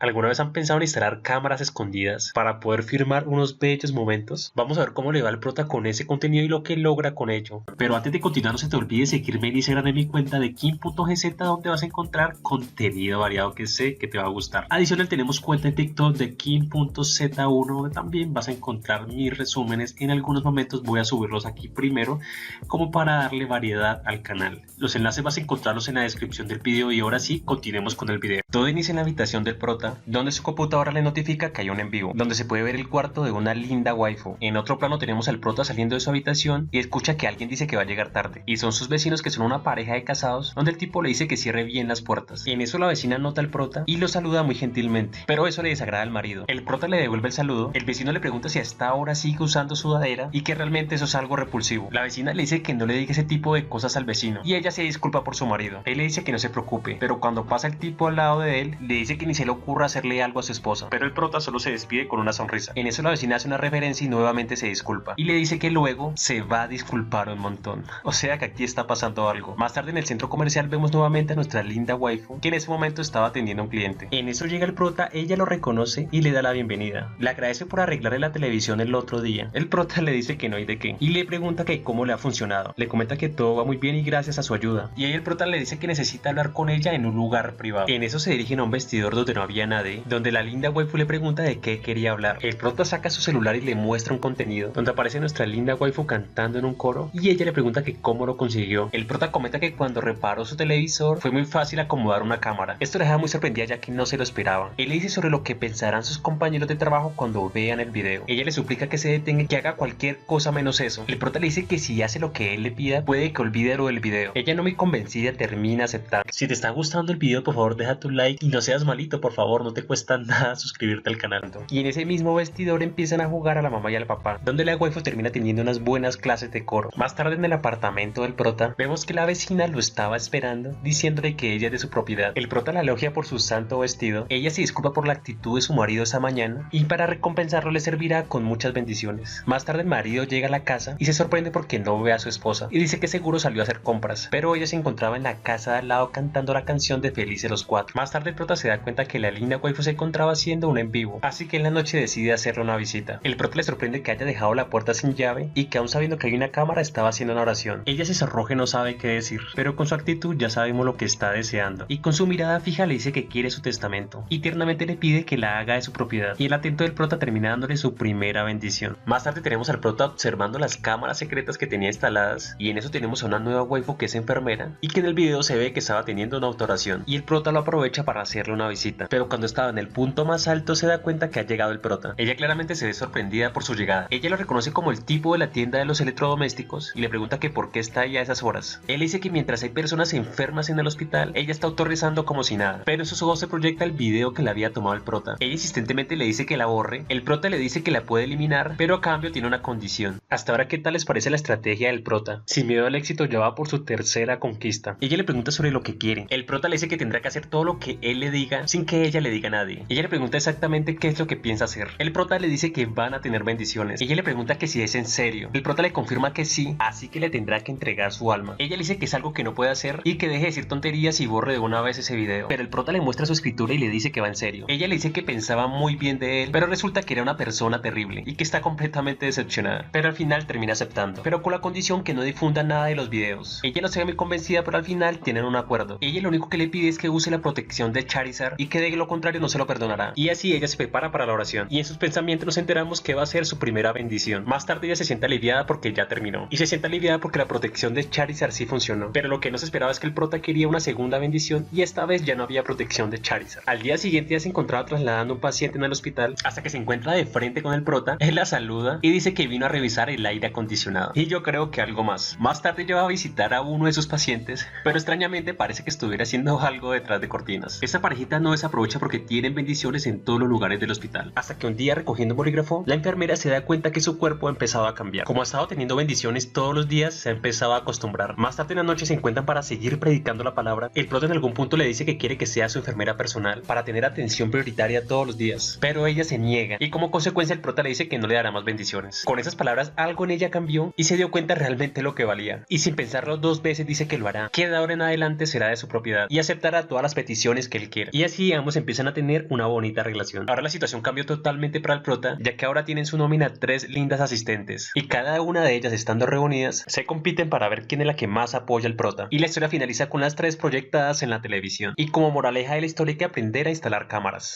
¿Alguna vez han pensado en instalar cámaras escondidas para poder filmar unos bellos momentos? Vamos a ver cómo le va al prota con ese contenido y lo que logra con ello. Pero antes de continuar, no se te olvide seguirme en Instagram en mi cuenta de Kim.gz, donde vas a encontrar contenido variado que sé que te va a gustar. Adicional, tenemos cuenta en TikTok de Kim.z1, donde también vas a encontrar mis resúmenes. En algunos momentos voy a subirlos aquí primero, como para darle variedad al canal. Los enlaces vas a encontrarlos en la descripción del video y ahora sí, continuemos con el video. Todo inicia en la habitación del prota, donde su computadora le notifica que hay un en vivo, donde se puede ver el cuarto de una linda waifu. En otro plano tenemos al prota saliendo de su habitación y escucha que alguien dice que va a llegar tarde, y son sus vecinos, que son una pareja de casados, donde el tipo le dice que cierre bien las puertas. En eso la vecina nota al prota y lo saluda muy gentilmente, pero eso le desagrada al marido. El prota le devuelve el saludo, el vecino le pregunta si hasta ahora sigue usando sudadera y que realmente eso es algo repulsivo. La vecina le dice que no le diga ese tipo de cosas al vecino y ella se disculpa por su marido. Él le dice que no se preocupe, pero cuando pasa el tipo al lado de él, le dice que ni se le ocurra hacerle algo a su esposa, pero el prota solo se despide con una sonrisa. En eso la vecina hace una reverencia y nuevamente se disculpa, y le dice que luego se va a disculpar un montón. O sea que aquí está pasando algo. Más tarde en el centro comercial vemos nuevamente a nuestra linda waifu, que en ese momento estaba atendiendo a un cliente. En eso llega el prota, ella lo reconoce y le da la bienvenida. Le agradece por arreglarle la televisión el otro día. El prota le dice que no hay de qué, y le pregunta que cómo le ha funcionado. Le comenta que todo va muy bien y gracias a su ayuda. Y ahí el prota le dice que necesita hablar con ella en un lugar privado. En eso se dirigen a un vestidor donde no había nadie, donde la linda waifu le pregunta de qué quería hablar. El prota saca su celular y le muestra un contenido donde aparece nuestra linda waifu cantando en un coro, y ella le pregunta que cómo lo consiguió. El prota comenta que cuando reparó su televisor fue muy fácil acomodar una cámara. Esto le deja muy sorprendida, ya que no se lo esperaba. Él le dice sobre lo que pensarán sus compañeros de trabajo cuando vean el video. Ella le suplica que se detenga y que haga cualquier cosa menos eso. El prota le dice que si hace lo que él le pida, puede que olvide lo del video. Ella, no muy convencida, termina aceptando. Si te está gustando el video, por favor deja tu like y no seas malito, por favor, no te cuesta nada suscribirte al canal. Y en ese mismo vestidor empiezan a jugar a la mamá y al papá, donde la waifu termina teniendo unas buenas clases de coro. Más tarde en el apartamento del prota, vemos que la vecina lo estaba esperando, diciéndole que ella es de su propiedad. El prota la elogia por su santo vestido, ella se disculpa por la actitud de su marido esa mañana, y para recompensarlo le servirá con muchas bendiciones. Más tarde el marido llega a la casa y se sorprende porque no ve a su esposa, y dice que seguro salió a hacer compras, pero ella se encontraba en la casa de al lado cantando la canción de Felices los Cuatro. Más tarde el prota se da cuenta que la linda waifu se encontraba haciendo un en vivo, así que en la noche decide hacerle una visita. El prota le sorprende que haya dejado la puerta sin llave y que aún sabiendo que hay una cámara estaba haciendo una oración. Ella se sonroja y no sabe qué decir, pero con su actitud ya sabemos lo que está deseando, y con su mirada fija le dice que quiere su testamento y tiernamente le pide que la haga de su propiedad, y el atento del prota termina dándole su primera bendición. Más tarde tenemos al prota observando las cámaras secretas que tenía instaladas, y en eso tenemos a una nueva waifu que es enfermera y que en el video se ve que estaba teniendo una autoración, y el prota lo aprovecha para hacerle una visita, pero cuando estaba en el punto más alto se da cuenta que ha llegado el prota. Ella claramente se ve sorprendida por su llegada. Ella lo reconoce como el tipo de la tienda de los electrodomésticos y le pregunta que por qué está ahí a esas horas. Él dice que mientras hay personas enfermas en el hospital, ella está autorizando como si nada, pero en sus ojos se proyecta el video que le había tomado el prota. Ella insistentemente le dice que la borre, el prota le dice que la puede eliminar, pero a cambio tiene una condición. Hasta ahora, ¿qué tal les parece la estrategia del prota? Sin miedo al éxito, ya va por su tercera conquista. Ella le pregunta sobre lo que quiere. El prota le dice que tendrá que hacer todo lo que él le diga sin que ella le diga a nadie. Ella le pregunta exactamente qué es lo que piensa hacer. El prota le dice que van a tener bendiciones. Ella le pregunta que si es en serio. El prota le confirma que sí, así que le tendrá que entregar su alma. Ella le dice que es algo que no puede hacer y que deje de decir tonterías y borre de una vez ese video. Pero el prota le muestra su escritura y le dice que va en serio. Ella le dice que pensaba muy bien de él, pero resulta que era una persona terrible y que está completamente decepcionada. Pero al final termina aceptando, pero con la condición que no difunda nada de los videos. Ella no se ve muy convencida, pero al final tienen un acuerdo. Ella lo único que le pide es que use la protección de Charizard y que de lo contrario no se lo perdonará. Y así ella se prepara para la oración, y en sus pensamientos nos enteramos que va a ser su primera bendición. Más tarde ella se siente aliviada porque ya terminó, y se siente aliviada porque la protección de Charizard sí funcionó. Pero lo que no se esperaba es que el prota quería una segunda bendición, y esta vez ya no había protección de Charizard. Al día siguiente ya se encontraba trasladando a un paciente en el hospital, hasta que se encuentra de frente con el prota. Él la saluda y dice que vino a revisar el aire acondicionado, y yo creo que algo más. Más tarde ella va a visitar a uno de sus pacientes, pero extrañamente parece que estuviera haciendo algo detrás de cortinas. Esta parejita no desaprovecha porque tienen bendiciones en todos los lugares del hospital, hasta que un día recogiendo un bolígrafo, la enfermera se da cuenta que su cuerpo ha empezado a cambiar. Como ha estado teniendo bendiciones todos los días, se ha empezado a acostumbrar. Más tarde en la noche se encuentran para seguir predicando la palabra. El prota en algún punto le dice que quiere que sea su enfermera personal para tener atención prioritaria todos los días, pero ella se niega, y como consecuencia el prota le dice que no le dará más bendiciones. Con esas palabras algo en ella cambió y se dio cuenta realmente lo que valía. Y sin pensarlo 2 veces dice que lo hará, que de ahora en adelante será de su propiedad y aceptará todas las peticiones que él quiera. Y así ambos empiezan a tener una bonita relación. Ahora la situación cambió totalmente para el prota, ya que ahora tienen su nómina 3 lindas asistentes y cada una de ellas estando reunidas se compiten para ver quién es la que más apoya al prota. Y la historia finaliza con las 3 proyectadas en la televisión. Y como moraleja de la historia hay que aprender a instalar cámaras.